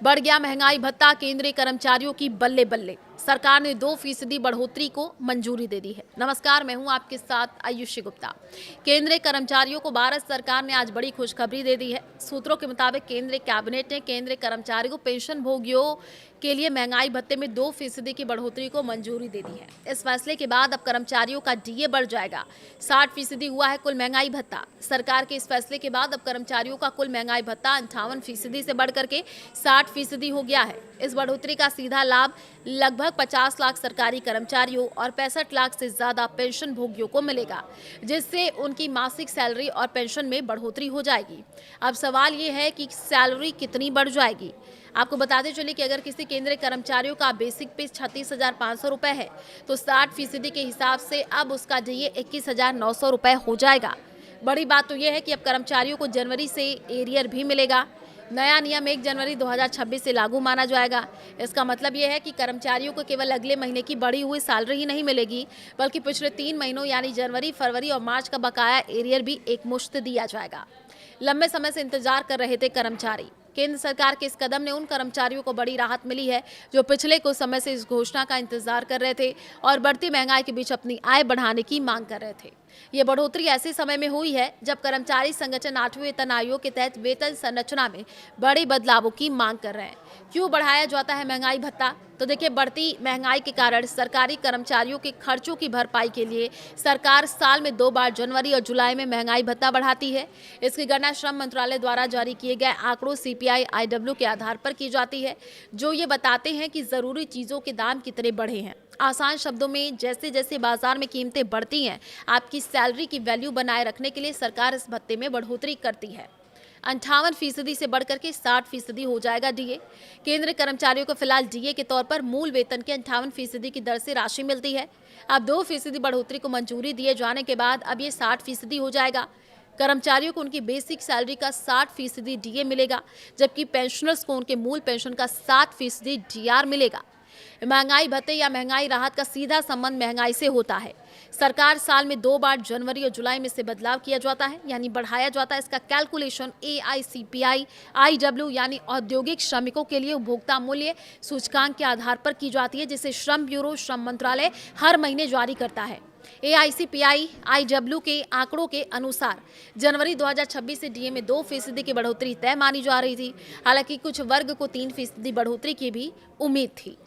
बढ़ गया महंगाई भत्ता, केंद्रीय कर्मचारियों की बल्ले बल्ले। सरकार ने 2% बढ़ोतरी को मंजूरी दे दी है। नमस्कार, मैं हूं आपके साथ आयुषी गुप्ता। केंद्रीय कर्मचारियों को भारत सरकार ने आज बड़ी खुशखबरी दे दी है। सूत्रों के मुताबिक केंद्रीय कैबिनेट ने केंद्रीय कर्मचारियों को पेंशन भोगियों के लिए महंगाई भत्ते में 2% की बढ़ोतरी को मंजूरी दे दी है। इस फैसले के बाद अब कर्मचारियों का डीए बढ़ जाएगा। 60% हुआ है कुल महंगाई भत्ता। सरकार के इस फैसले के बाद अब कर्मचारियों का कुल महंगाई भत्ता 58% से बढ़कर के 60% हो गया है। इस बढ़ोतरी का सीधा लाभ लगभग 50 लाख सरकारी कर्मचारियों और 65 लाख से ज्यादा पेंशन भोगियों को मिलेगा, जिससे उनकी मासिक सैलरी और पेंशन में बढ़ोतरी हो जाएगी। अब सवाल ये है कि सैलरी कितनी बढ़ जाएगी। आपको बताते चले कि अगर किसी केंद्रीय कर्मचारियों का बेसिक पे 36,500 रुपए है, तो 60% के हिसाब से अब उसका डीए 21,900 रुपए हो जाएगा। बड़ी बात तो यह है कि अब कर्मचारियों को जनवरी से एरियर भी मिलेगा। नया नियम 1 जनवरी 2026 से लागू माना जाएगा। इसका मतलब यह है कि कर्मचारियों को केवल अगले महीने की बढ़ी हुई सैलरी ही नहीं मिलेगी, बल्कि पिछले 3 महीनों यानी जनवरी, फरवरी और मार्च का बकाया एरियर भी एक मुश्त दिया जाएगा। लंबे समय से इंतजार कर रहे थे कर्मचारी। केंद्र सरकार के इस कदम ने उन कर्मचारियों को बड़ी राहत मिली है जो पिछले कुछ समय से इस घोषणा का इंतजार कर रहे थे और बढ़ती महंगाई के बीच अपनी आय बढ़ाने की मांग कर रहे थे। ये बढ़ोतरी ऐसे समय में हुई है जब कर्मचारी संगठन 8वें वेतन आयोग के तहत वेतन संरचना में बड़े बदलावों की मांग कर रहे हैं। क्यों बढ़ाया जाता है महंगाई भत्ता? तो देखिए, बढ़ती महंगाई के कारण सरकारी कर्मचारियों के खर्चों की भरपाई के लिए सरकार साल में 2 बार जनवरी और जुलाई में महंगाई भत्ता बढ़ाती है। इसकी गणना श्रम मंत्रालय द्वारा जारी किए गए आंकड़ों सीपीआई IW के आधार पर की जाती है, जो ये बताते हैं कि जरूरी चीजों के दाम कितने बढ़े हैं। आसान शब्दों में, जैसे जैसे बाजार में कीमतें बढ़ती हैं, आपकी सैलरी की वैल्यू बनाए रखने के लिए सरकार इस भत्ते में बढ़ोतरी करती है। 58% से बढ़कर के 60% हो जाएगा डीए। केंद्रीय कर्मचारियों को फिलहाल डीए के तौर पर मूल वेतन के 58% की दर से राशि मिलती है। अब 2% बढ़ोतरी को मंजूरी दिए जाने के बाद अब ये 60% हो जाएगा। कर्मचारियों को उनकी बेसिक सैलरी का 60% डीए मिलेगा, जबकि पेंशनर्स को उनके मूल पेंशन का 7% डीआर मिलेगा। महंगाई भत्ते या महंगाई राहत का सीधा संबंध महंगाई से होता है। सरकार साल में 2 बार जनवरी और जुलाई में से बदलाव किया जाता है, यानी बढ़ाया जाता है। इसका कैलकुलेशन AICPI IW यानी औद्योगिक श्रमिकों के लिए उपभोक्ता मूल्य सूचकांक के आधार पर की जाती है, जिसे श्रम ब्यूरो श्रम मंत्रालय हर महीने जारी करता है। AICPI IW के आंकड़ों के अनुसार जनवरी 2026 से डीए में 2% की बढ़ोतरी तय मानी जा रही थी। हालांकि कुछ वर्ग को 3% बढ़ोतरी की भी उम्मीद थी।